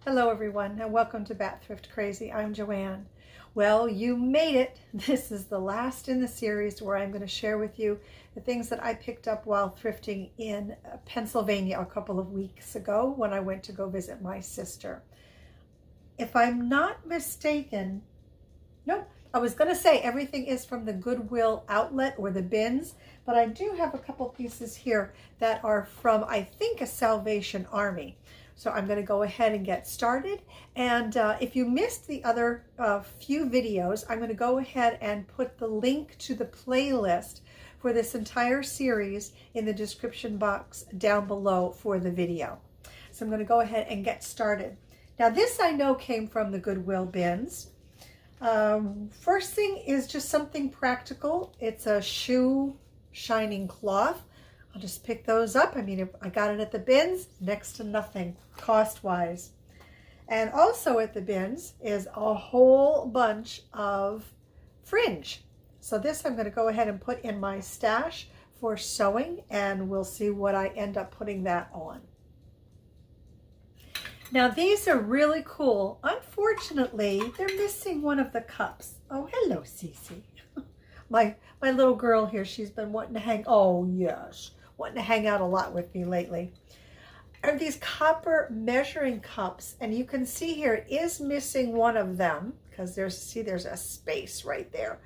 Hello everyone and welcome to Bat Thrift Crazy. I'm Joanne. Well, you made it. This is the last in the series where I'm going to share with you the things that I picked up while thrifting in Pennsylvania a couple of weeks ago when I went to go visit my sister. If I'm not mistaken, nope, I was going to say everything is from the Goodwill outlet or the bins, but I do have a couple pieces here that are from, I think, a Salvation Army. So I'm going to go ahead and get started. And if you missed the other few videos, I'm going to go ahead and put the link to the playlist for this entire series in the description box down below for the video. So I'm going to go ahead and get started. Now this I know came from the Goodwill bins. First thing is just something practical. It's a shoe shining cloth. I'll just pick those up. I mean, if I got it at the bins, next to nothing cost-wise. And also at the bins is a whole bunch of fringe. So this I'm going to go ahead and put in my stash for sewing, and we'll see what I end up putting that on. Now these are really cool. Unfortunately, they're missing one of the cups. Oh, hello, Cece. My little girl here, she's been wanting to hang, oh yes, wanting to hang out a lot with me lately. Are these copper measuring cups, and you can see here it is missing one of them because there's a space right there.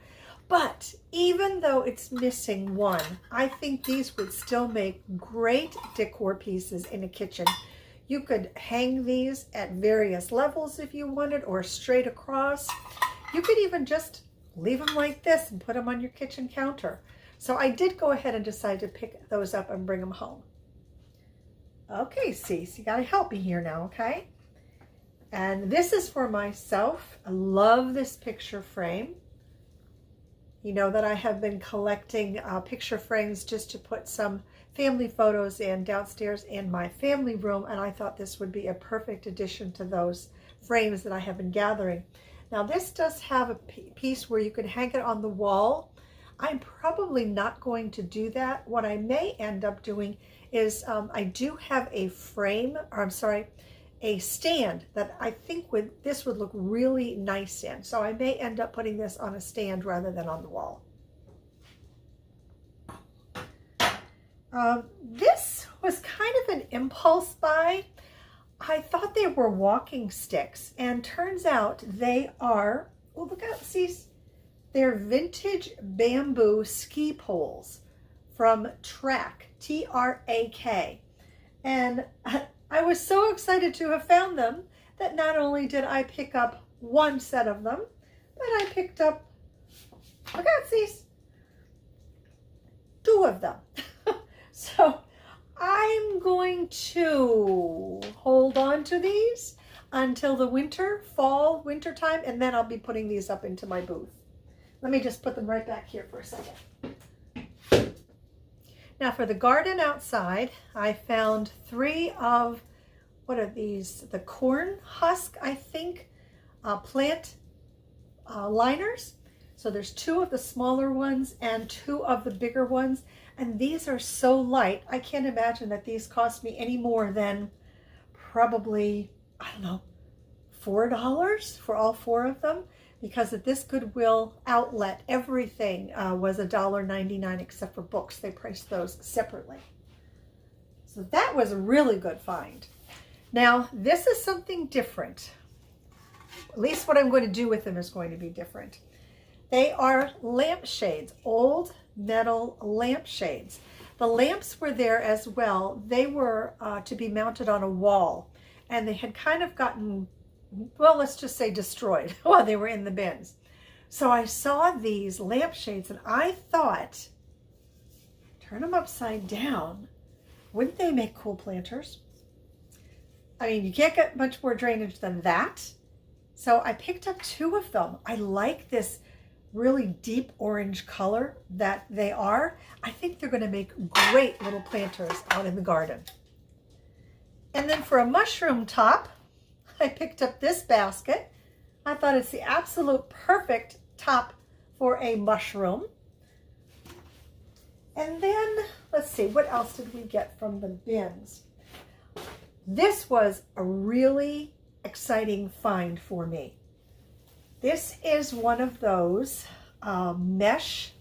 But even though it's missing one, I think these would still make great decor pieces in a kitchen. You could hang these at various levels if you wanted, or straight across. You could even just leave them like this and put them on your kitchen counter. So I did go ahead and decide to pick those up and bring them home. Okay, Cece, you gotta help me here now, okay? And this is for myself. I love this picture frame. You know that I have been collecting picture frames just to put some family photos in downstairs in my family room, and I thought this would be a perfect addition to those frames that I have been gathering. Now this does have a piece where you could hang it on the wall. I'm probably not going to do that. What I may end up doing is I do have a frame, or I'm sorry, a stand that I think this would look really nice in. So I may end up putting this on a stand rather than on the wall. This was kind of an impulse buy. I thought they were walking sticks, and turns out they are, oh look out, see, they're vintage bamboo ski poles from Trak, T-R-A-K. And I was so excited to have found them that not only did I pick up one set of them, but I picked up, look out, these, two of them. So I'm going to hold on to these until the winter time, and then I'll be putting these up into my booth. Let me just put them right back here for a second. Now for the garden outside, I found 3 of, what are these? The corn husk, I think, plant liners. So there's 2 of the smaller ones and 2 of the bigger ones. And these are so light, I can't imagine that these cost me any more than probably, I don't know, $4 for all 4 of them. Because at this Goodwill outlet, everything was $1.99 except for books. They priced those separately. So that was a really good find. Now, this is something different. At least what I'm going to do with them is going to be different. They are lampshades, old metal lampshades. The lamps were there as well. They were to be mounted on a wall, and they had kind of gotten, well, let's just say destroyed while they were in the bins. So I saw these lampshades and I thought, turn them upside down. Wouldn't they make cool planters? I mean, you can't get much more drainage than that. So I picked up 2 of them. I like this really deep orange color that they are. I think they're going to make great little planters out in the garden. And then for a mushroom top, I picked up this basket. I thought it's the absolute perfect top for a mushroom. And then, let's see, what else did we get from the bins? This was a really exciting find for me. This is one of those mesh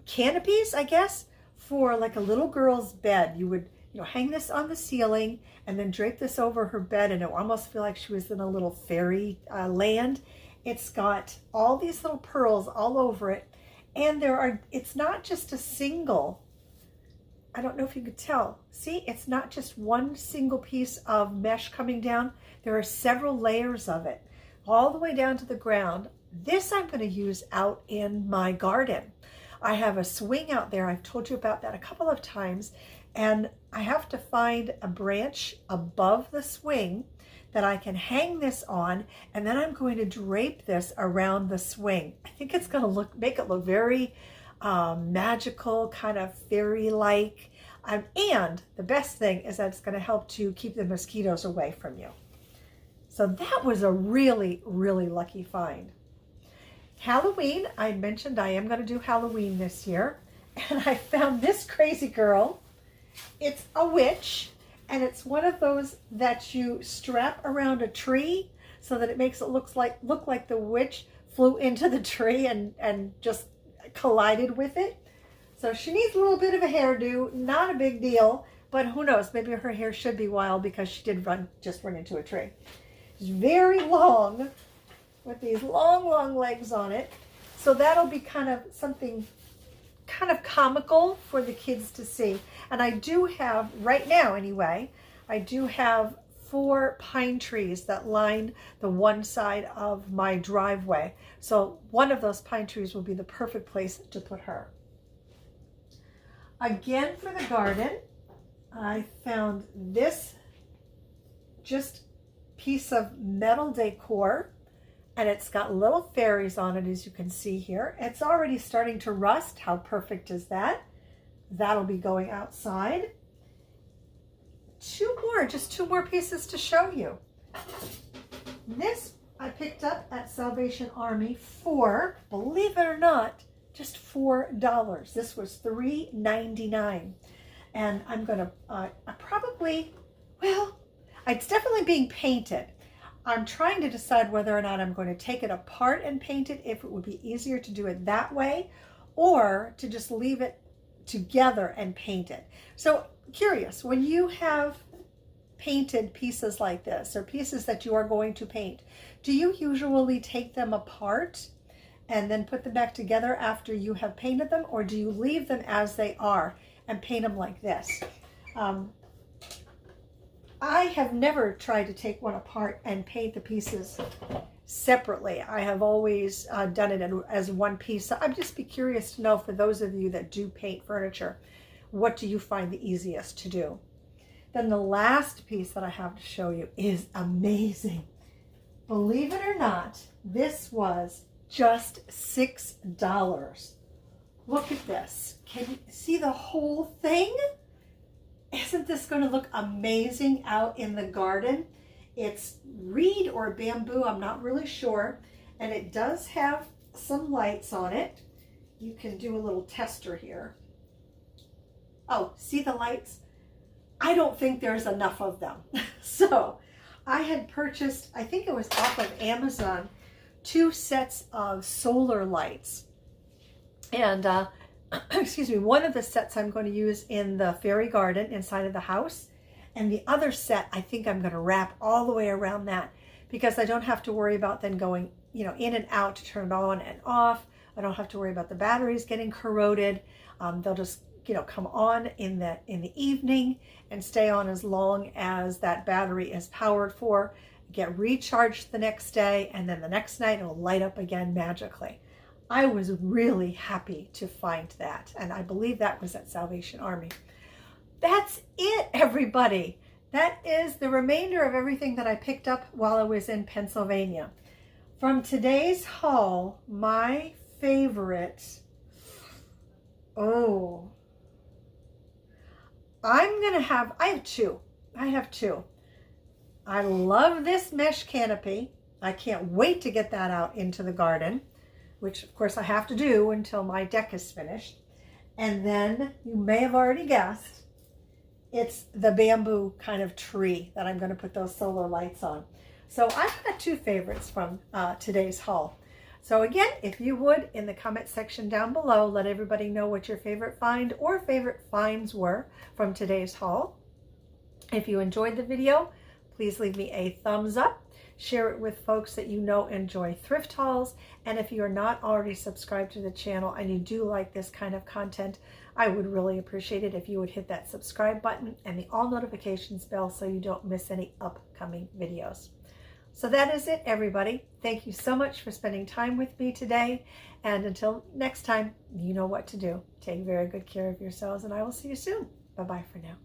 canopies, I guess, for like a little girl's bed. You would, hang this on the ceiling and then drape this over her bed, and it would almost feel like she was in a little fairy land. It's got all these little pearls all over it, and it's not just a single, I don't know if you could tell. See, it's not just one single piece of mesh coming down. There are several layers of it, all the way down to the ground. This I'm going to use out in my garden. I have a swing out there. I've told you about that a couple of times, and I have to find a branch above the swing that I can hang this on, and then I'm going to drape this around the swing. I think it's going to make it look very magical, kind of fairy-like, and the best thing is that it's going to help to keep the mosquitoes away from you. So that was a really, really lucky find. Halloween, I mentioned I am going to do Halloween this year, and I found this crazy girl. It's a witch, and it's one of those that you strap around a tree so that it makes it look like the witch flew into the tree and just collided with it. So she needs a little bit of a hairdo, not a big deal, but who knows, maybe her hair should be wild because she did just run into a tree. It's very long, with these long, long legs on it. So that'll be kind of something kind of comical for the kids to see. And I do have, right now anyway, I do have 4 pine trees that line the one side of my driveway. So one of those pine trees will be the perfect place to put her. Again, for the garden, I found this just piece of metal decor, and it's got little fairies on it, as you can see here. It's already starting to rust. How perfect is that? That'll be going outside. Just two more pieces to show you. This I picked up at Salvation Army for, believe it or not, just $4. This was $3.99. And I'm gonna, it's definitely being painted. I'm trying to decide whether or not I'm going to take it apart and paint it, if it would be easier to do it that way, or to just leave it together and paint it. So curious, when you have painted pieces like this, or pieces that you are going to paint, do you usually take them apart and then put them back together after you have painted them, or do you leave them as they are and paint them like this? I have never tried to take one apart and paint the pieces separately. I have always done it as one piece. So I'd just be curious to know, for those of you that do paint furniture, what do you find the easiest to do? Then the last piece that I have to show you is amazing. Believe it or not, this was just $6. Look at this. Can you see the whole thing? Isn't this going to look amazing out in the garden? It's reed or bamboo, I'm not really sure. And it does have some lights on it. You can do a little tester here. Oh, see the lights? I don't think there's enough of them. So I had purchased, I think it was off of Amazon, 2 sets of solar lights. And excuse me, one of the sets I'm going to use in the fairy garden inside of the house, and the other set I think I'm going to wrap all the way around that, because I don't have to worry about then going, in and out to turn it on and off. I don't have to worry about the batteries getting corroded. They'll just come on in the evening and stay on as long as that battery is powered for, get recharged the next day, and then the next night it'll light up again magically. I was really happy to find that, and I believe that was at Salvation Army. That's it, everybody. That is the remainder of everything that I picked up while I was in Pennsylvania. From today's haul, my favorite, I have two. I love this mesh canopy. I can't wait to get that out into the garden, which of course I have to do until my deck is finished. And then, you may have already guessed, it's the bamboo kind of tree that I'm going to put those solar lights on. So I've got two favorites from today's haul. So again, if you would, in the comment section down below, let everybody know what your favorite find or favorite finds were from today's haul. If you enjoyed the video, please leave me a thumbs up. Share it with folks that you know enjoy thrift hauls. And if you are not already subscribed to the channel and you do like this kind of content, I would really appreciate it if you would hit that subscribe button and the all notifications bell so you don't miss any upcoming videos. So that is it, everybody. Thank you so much for spending time with me today. And until next time, you know what to do. Take very good care of yourselves, and I will see you soon. Bye-bye for now.